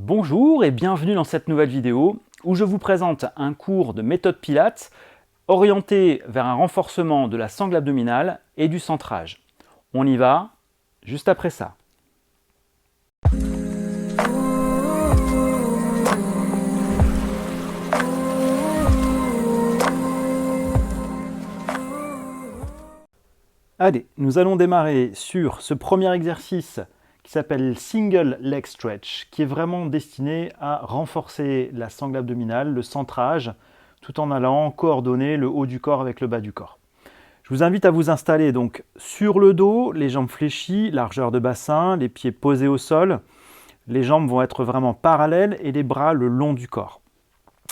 Bonjour et bienvenue dans cette nouvelle vidéo où je vous présente un cours de méthode Pilates orienté vers un renforcement de la sangle abdominale et du centrage. On y va juste après ça. Allez, nous allons démarrer sur ce premier exercice qui s'appelle Single Leg Stretch, qui est vraiment destiné à renforcer la sangle abdominale, le centrage, tout en allant coordonner le haut du corps avec le bas du corps. Je vous invite à vous installer donc sur le dos, les jambes fléchies, largeur de bassin, les pieds posés au sol. Les jambes vont être vraiment parallèles et les bras le long du corps.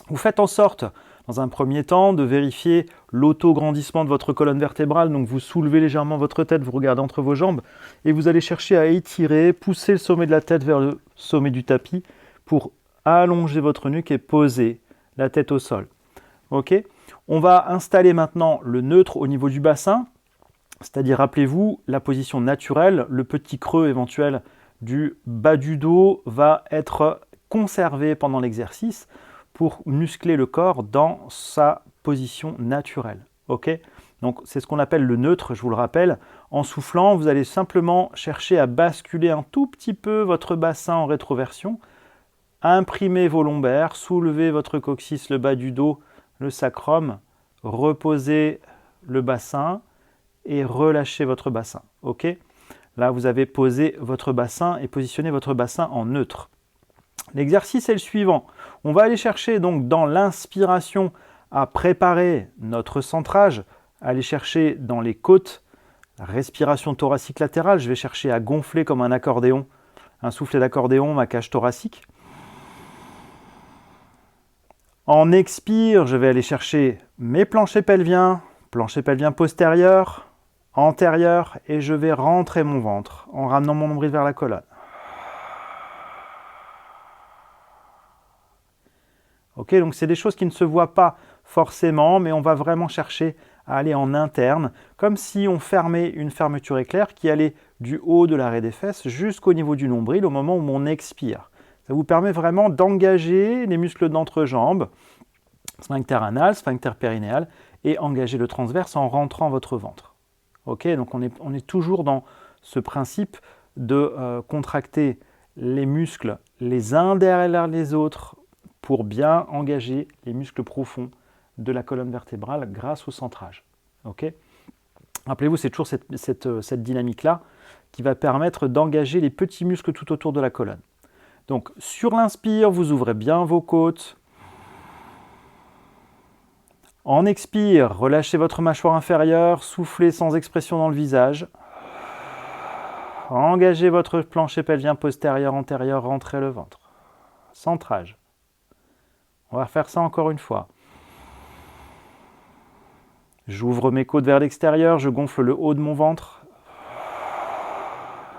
Vous faites en sorte, dans un premier temps, de vérifier l'auto-grandissement de votre colonne vertébrale. Donc vous soulevez légèrement votre tête, vous regardez entre vos jambes et vous allez chercher à étirer, pousser le sommet de la tête vers le sommet du tapis pour allonger votre nuque et poser la tête au sol. Ok ? On va installer maintenant le neutre au niveau du bassin, c'est-à-dire, rappelez-vous, la position naturelle, le petit creux éventuel du bas du dos va être conservé pendant l'exercice pour muscler le corps dans sa position naturelle. Ok ? Donc c'est ce qu'on appelle le neutre, je vous le rappelle. En soufflant, vous allez simplement chercher à basculer un tout petit peu votre bassin en rétroversion, imprimer vos lombaires, soulever votre coccyx, le bas du dos, le sacrum, reposez le bassin et relâchez votre bassin. Ok ? Là, vous avez posé votre bassin et positionné votre bassin en neutre. L'exercice est le suivant. On va aller chercher donc dans l'inspiration à préparer notre centrage, aller chercher dans les côtes, la respiration thoracique latérale. Je vais chercher à gonfler comme un accordéon, un soufflet d'accordéon, ma cage thoracique. En expire, je vais aller chercher mes planchers pelviens postérieur, antérieur, et je vais rentrer mon ventre en ramenant mon nombril vers la colonne. Ok, donc c'est des choses qui ne se voient pas forcément, mais on va vraiment chercher à aller en interne, comme si on fermait une fermeture éclair qui allait du haut de l'arrêt des fesses jusqu'au niveau du nombril au moment où on expire. Ça vous permet vraiment d'engager les muscles d'entrejambe, sphincter anal, sphincter périnéal, et engager le transverse en rentrant votre ventre. Ok, donc on est toujours dans ce principe de contracter les muscles les uns derrière les autres pour bien engager les muscles profonds de la colonne vertébrale grâce au centrage. Okay ? Rappelez-vous, c'est toujours cette dynamique-là qui va permettre d'engager les petits muscles tout autour de la colonne. Donc, sur l'inspire, vous ouvrez bien vos côtes. En expire, relâchez votre mâchoire inférieure, soufflez sans expression dans le visage. Engagez votre plancher pelvien postérieur, antérieur, rentrez le ventre. Centrage. On va faire ça encore une fois. J'ouvre mes côtes vers l'extérieur, je gonfle le haut de mon ventre.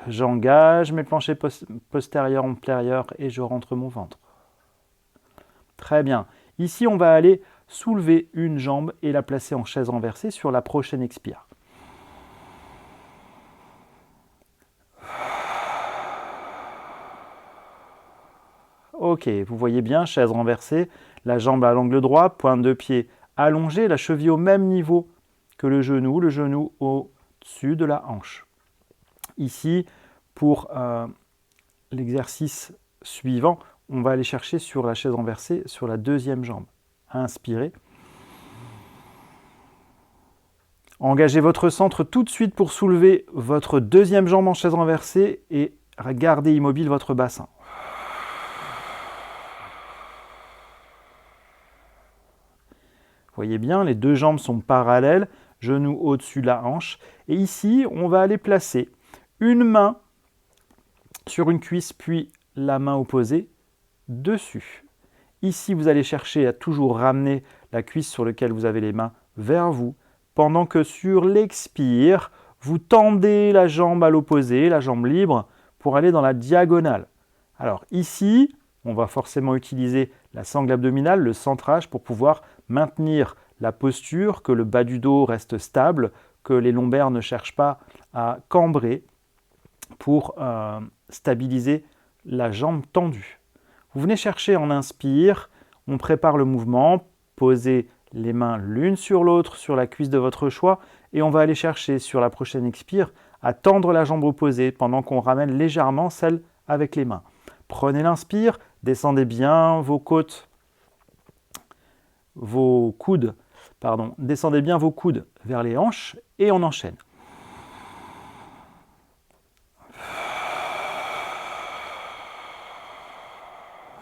J'engage mes planchers postérieurs, antérieurs et je rentre mon ventre. Très bien. Ici, on va aller soulever une jambe et la placer en chaise renversée sur la prochaine expire. Ok, vous voyez bien, chaise renversée, la jambe à l'angle droit, pointe de pied allongée, la cheville au même niveau que le genou au-dessus de la hanche. Ici, pour l'exercice suivant, on va aller chercher sur la chaise renversée, sur la deuxième jambe. Inspirez. Engagez votre centre tout de suite pour soulever votre deuxième jambe en chaise renversée et gardez immobile votre bassin. Voyez bien, les deux jambes sont parallèles, genou au-dessus de la hanche. Et ici, on va aller placer une main sur une cuisse, puis la main opposée dessus. Ici, vous allez chercher à toujours ramener la cuisse sur laquelle vous avez les mains vers vous, pendant que sur l'expire, vous tendez la jambe à l'opposé, la jambe libre, pour aller dans la diagonale. Alors ici, on va forcément utiliser la sangle abdominale, le centrage, pour pouvoir maintenir la posture, que le bas du dos reste stable, que les lombaires ne cherchent pas à cambrer pour stabiliser la jambe tendue. Vous venez chercher en inspire, on prépare le mouvement, posez les mains l'une sur l'autre sur la cuisse de votre choix et on va aller chercher sur la prochaine expire à tendre la jambe opposée pendant qu'on ramène légèrement celle avec les mains. Prenez l'inspire, descendez bien vos côtes, descendez bien vos coudes vers les hanches et on enchaîne.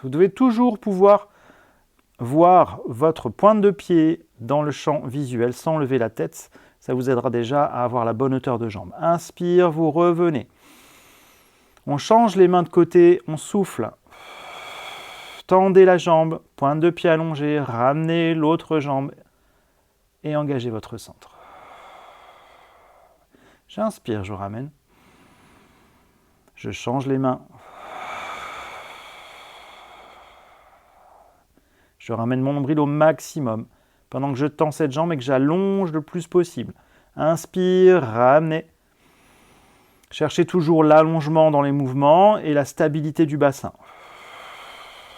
Vous devez toujours pouvoir voir votre pointe de pied dans le champ visuel sans lever la tête. Ça vous aidera déjà à avoir la bonne hauteur de jambe. Inspire, vous revenez. On change les mains de côté, on souffle. Tendez la jambe, pointe de pied allongée, ramenez l'autre jambe et engagez votre centre. J'inspire, je ramène. Je change les mains. Je ramène mon nombril au maximum pendant que je tends cette jambe et que j'allonge le plus possible. Inspire, ramenez. Cherchez toujours l'allongement dans les mouvements et la stabilité du bassin.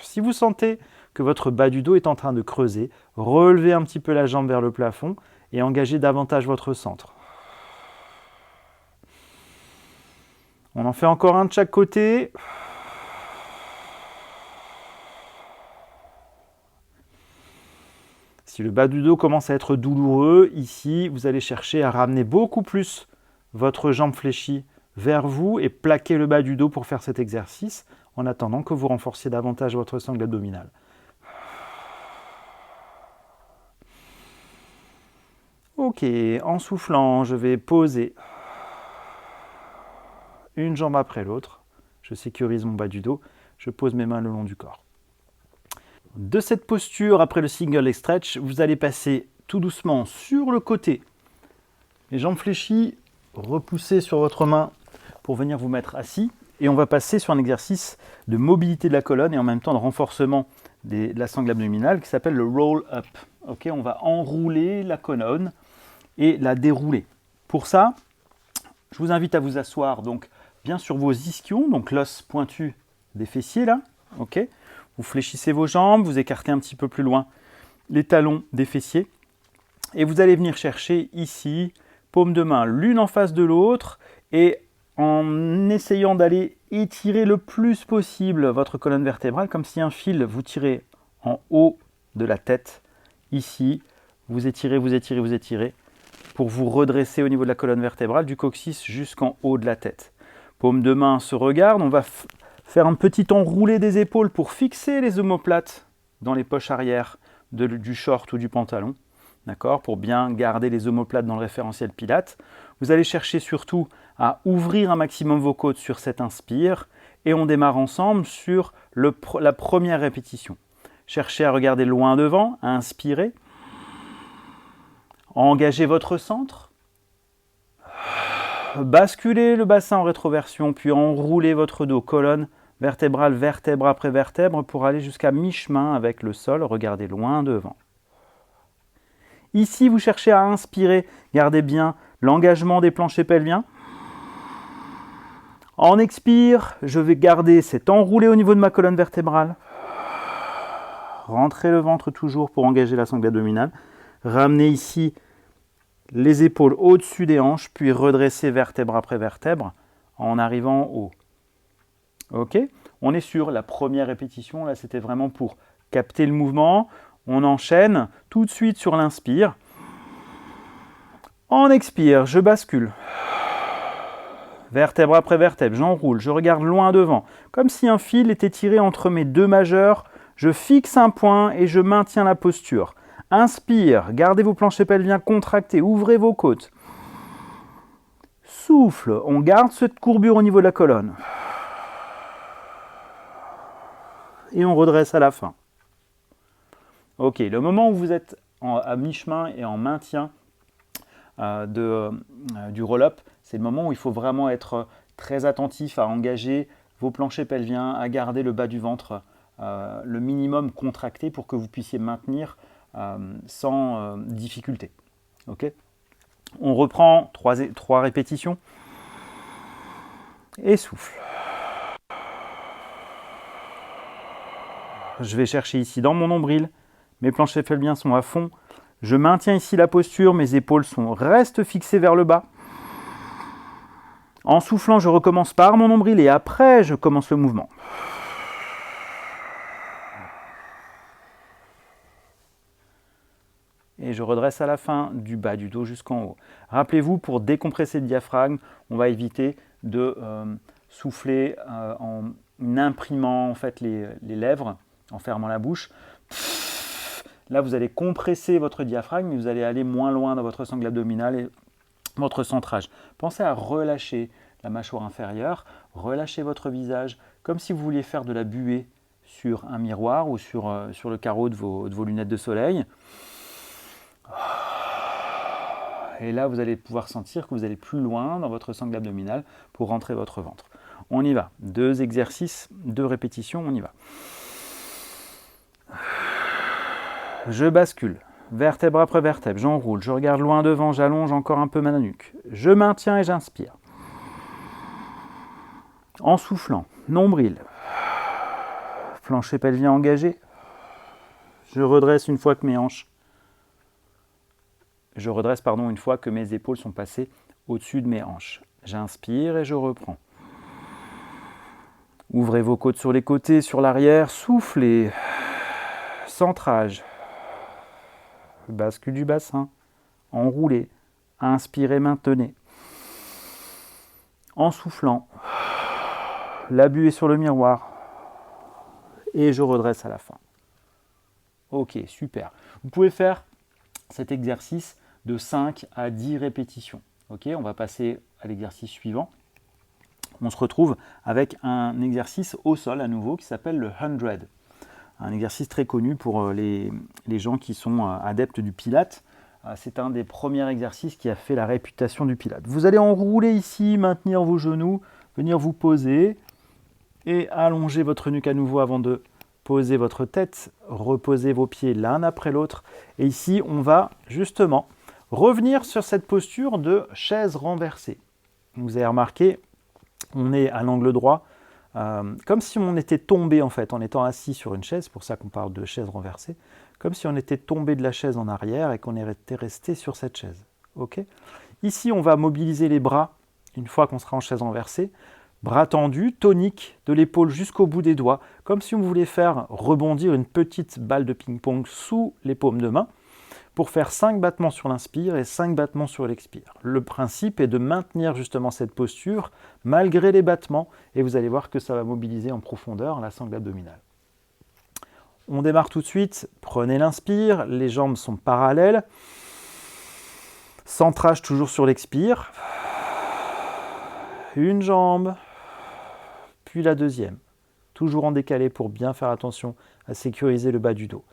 Si vous sentez que votre bas du dos est en train de creuser, relevez un petit peu la jambe vers le plafond et engagez davantage votre centre. On en fait encore un de chaque côté. Si le bas du dos commence à être douloureux, ici, vous allez chercher à ramener beaucoup plus votre jambe fléchie vers vous et plaquer le bas du dos pour faire cet exercice en attendant que vous renforciez davantage votre sangle abdominale. Ok, en soufflant, je vais poser une jambe après l'autre. Je sécurise mon bas du dos, je pose mes mains le long du corps. De cette posture, après le single leg stretch, vous allez passer tout doucement sur le côté. Les jambes fléchies, repoussez sur votre main pour venir vous mettre assis. Et on va passer sur un exercice de mobilité de la colonne et en même temps de renforcement de la sangle abdominale qui s'appelle le roll up. Okay, on va enrouler la colonne et la dérouler. Pour ça, je vous invite à vous asseoir donc bien sur vos ischions, donc l'os pointu des fessiers là. Okay. Vous fléchissez vos jambes, vous écartez un petit peu plus loin les talons des fessiers et vous allez venir chercher ici, paume de main l'une en face de l'autre et en essayant d'aller étirer le plus possible votre colonne vertébrale, comme si un fil vous tirait en haut de la tête. Ici, vous étirez, vous étirez, vous étirez pour vous redresser au niveau de la colonne vertébrale, du coccyx jusqu'en haut de la tête. Paume de main se regarde, on va faire un petit enroulé des épaules pour fixer les omoplates dans les poches arrière du short ou du pantalon, d'accord, pour bien garder les omoplates dans le référentiel Pilates. Vous allez chercher surtout à ouvrir un maximum vos côtes sur cette inspire et on démarre ensemble sur la première répétition. Cherchez à regarder loin devant, à inspirer, engagez votre centre, basculez le bassin en rétroversion, puis enroulez votre dos, colonne vertébrale, vertèbre après vertèbre, pour aller jusqu'à mi-chemin avec le sol, regardez loin devant. Ici, vous cherchez à inspirer, gardez bien l'engagement des planchers pelviens. En expire, je vais garder cet enroulé au niveau de ma colonne vertébrale. Rentrez le ventre toujours pour engager la sangle abdominale. Ramenez ici les épaules au-dessus des hanches, puis redressez vertèbre après vertèbre en arrivant haut. Ok, on est sur la première répétition, là c'était vraiment pour capter le mouvement. On enchaîne tout de suite sur l'inspire. En expire, je bascule. Vertèbre après vertèbre, j'enroule, je regarde loin devant. Comme si un fil était tiré entre mes deux majeurs, je fixe un point et je maintiens la posture. Inspire, gardez vos planchers pelviens contractés, ouvrez vos côtes. Souffle, on garde cette courbure au niveau de la colonne. Et on redresse à la fin. Ok, le moment où vous êtes à mi-chemin et en maintien du roll-up, c'est le moment où il faut vraiment être très attentif à engager vos planchers pelviens, à garder le bas du ventre le minimum contracté pour que vous puissiez maintenir sans difficulté. Okay, on reprend 3 répétitions et souffle. Je vais chercher ici dans mon nombril. Mes planchers pelviens sont à fond. Je maintiens ici la posture. Mes épaules restent fixées vers le bas. En soufflant, je recommence par mon nombril et après, je commence le mouvement. Et je redresse à la fin du bas du dos jusqu'en haut. Rappelez-vous, pour décompresser le diaphragme, on va éviter de souffler en imprimant en fait, les lèvres, en fermant la bouche. Là, vous allez compresser votre diaphragme, mais vous allez aller moins loin dans votre sangle abdominale et votre centrage. Pensez à relâcher la mâchoire inférieure, relâchez votre visage, comme si vous vouliez faire de la buée sur un miroir ou sur le carreau de vos lunettes de soleil. Et là, vous allez pouvoir sentir que vous allez plus loin dans votre sangle abdominale pour rentrer votre ventre. On y va. 2 exercices, 2 répétitions, on y va. Je bascule, vertèbre après vertèbre, j'enroule, je regarde loin devant, j'allonge encore un peu ma nuque. Je maintiens et j'inspire. En soufflant, nombril, plancher pelvien engagé. Je redresse une fois que mes hanches une fois que mes épaules sont passées au-dessus de mes hanches. J'inspire et je reprends. Ouvrez vos côtes sur les côtés, sur l'arrière, soufflez. Centrage. Bascule du bassin. Enroulez. Inspirez, maintenez. En soufflant, la buée sur le miroir. Et je redresse à la fin. Ok, super. Vous pouvez faire cet exercice de 5 à 10 répétitions. Ok, on va passer à l'exercice suivant. On se retrouve avec un exercice au sol à nouveau qui s'appelle le 100. Un exercice très connu pour les gens qui sont adeptes du Pilates. C'est un des premiers exercices qui a fait la réputation du Pilates. Vous allez enrouler ici, maintenir vos genoux, venir vous poser et allonger votre nuque à nouveau avant de poser votre tête, reposez vos pieds l'un après l'autre. Et ici, on va justement revenir sur cette posture de chaise renversée. Vous avez remarqué, on est à l'angle droit, comme si on était tombé en fait, en étant assis sur une chaise, c'est pour ça qu'on parle de chaise renversée, comme si on était tombé de la chaise en arrière et qu'on était resté sur cette chaise. Okay. Ici, on va mobiliser les bras une fois qu'on sera en chaise renversée. Bras tendus, tonique de l'épaule jusqu'au bout des doigts, comme si on voulait faire rebondir une petite balle de ping-pong sous les paumes de main, pour faire 5 battements sur l'inspire et 5 battements sur l'expire. Le principe est de maintenir justement cette posture malgré les battements, et vous allez voir que ça va mobiliser en profondeur la sangle abdominale. On démarre tout de suite, prenez l'inspire, les jambes sont parallèles, centrage toujours sur l'expire, une jambe, puis la deuxième, toujours en décalé pour bien faire attention à sécuriser le bas du dos.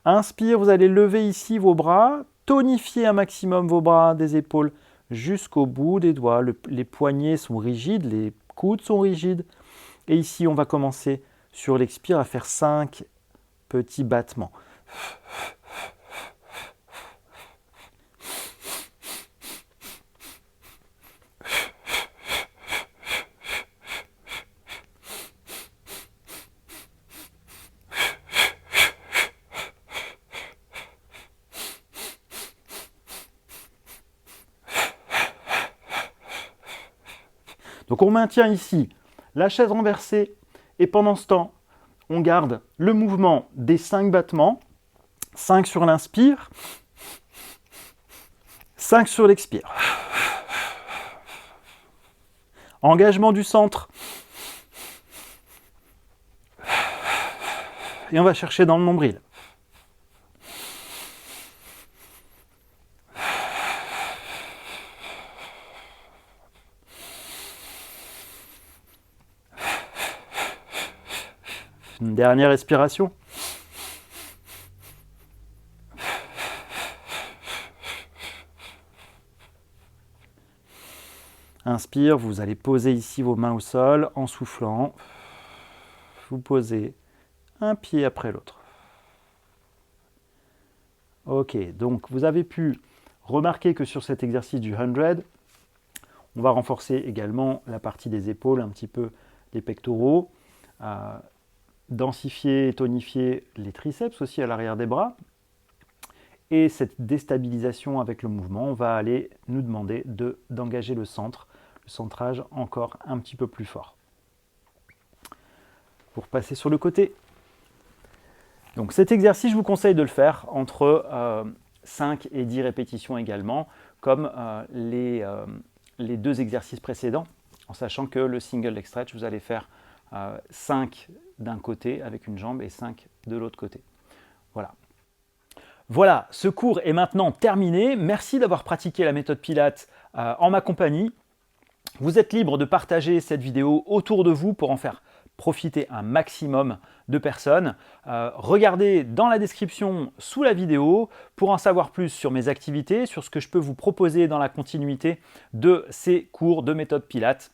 Inspire, vous allez lever ici vos bras, tonifier un maximum vos bras des épaules jusqu'au bout des doigts. Les poignets sont rigides, les coudes sont rigides. Et ici, on va commencer sur l'expire à faire 5 petits battements. Donc on maintient ici la chaise renversée et pendant ce temps, on garde le mouvement des 5 battements, 5 sur l'inspire, 5 sur l'expire. Engagement du centre. Et on va chercher dans le nombril. Une dernière respiration. Inspire, vous allez poser ici vos mains au sol en soufflant. Vous posez un pied après l'autre. Ok, donc vous avez pu remarquer que sur cet exercice du 100, on va renforcer également la partie des épaules, un petit peu les pectoraux. densifier et tonifier les triceps aussi à l'arrière des bras. Et cette déstabilisation avec le mouvement va aller nous demander d'engager le centre, le centrage encore un petit peu plus fort. Pour passer sur le côté. Donc cet exercice, je vous conseille de le faire entre 5 et 10 répétitions également, comme les 2 exercices précédents, en sachant que le single leg stretch, vous allez faire 5 d'un côté avec une jambe et 5 de l'autre côté. Voilà. Voilà, ce cours est maintenant terminé. Merci d'avoir pratiqué la méthode Pilates en ma compagnie. Vous êtes libre de partager cette vidéo autour de vous pour en faire profiter un maximum de personnes. Regardez dans la description sous la vidéo pour en savoir plus sur mes activités, sur ce que je peux vous proposer dans la continuité de ces cours de méthode Pilates.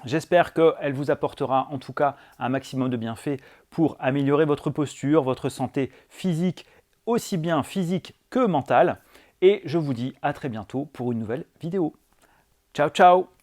J'espère qu'elle vous apportera en tout cas un maximum de bienfaits pour améliorer votre posture, votre santé physique, aussi bien physique que mentale. Et je vous dis à très bientôt pour une nouvelle vidéo. Ciao, ciao!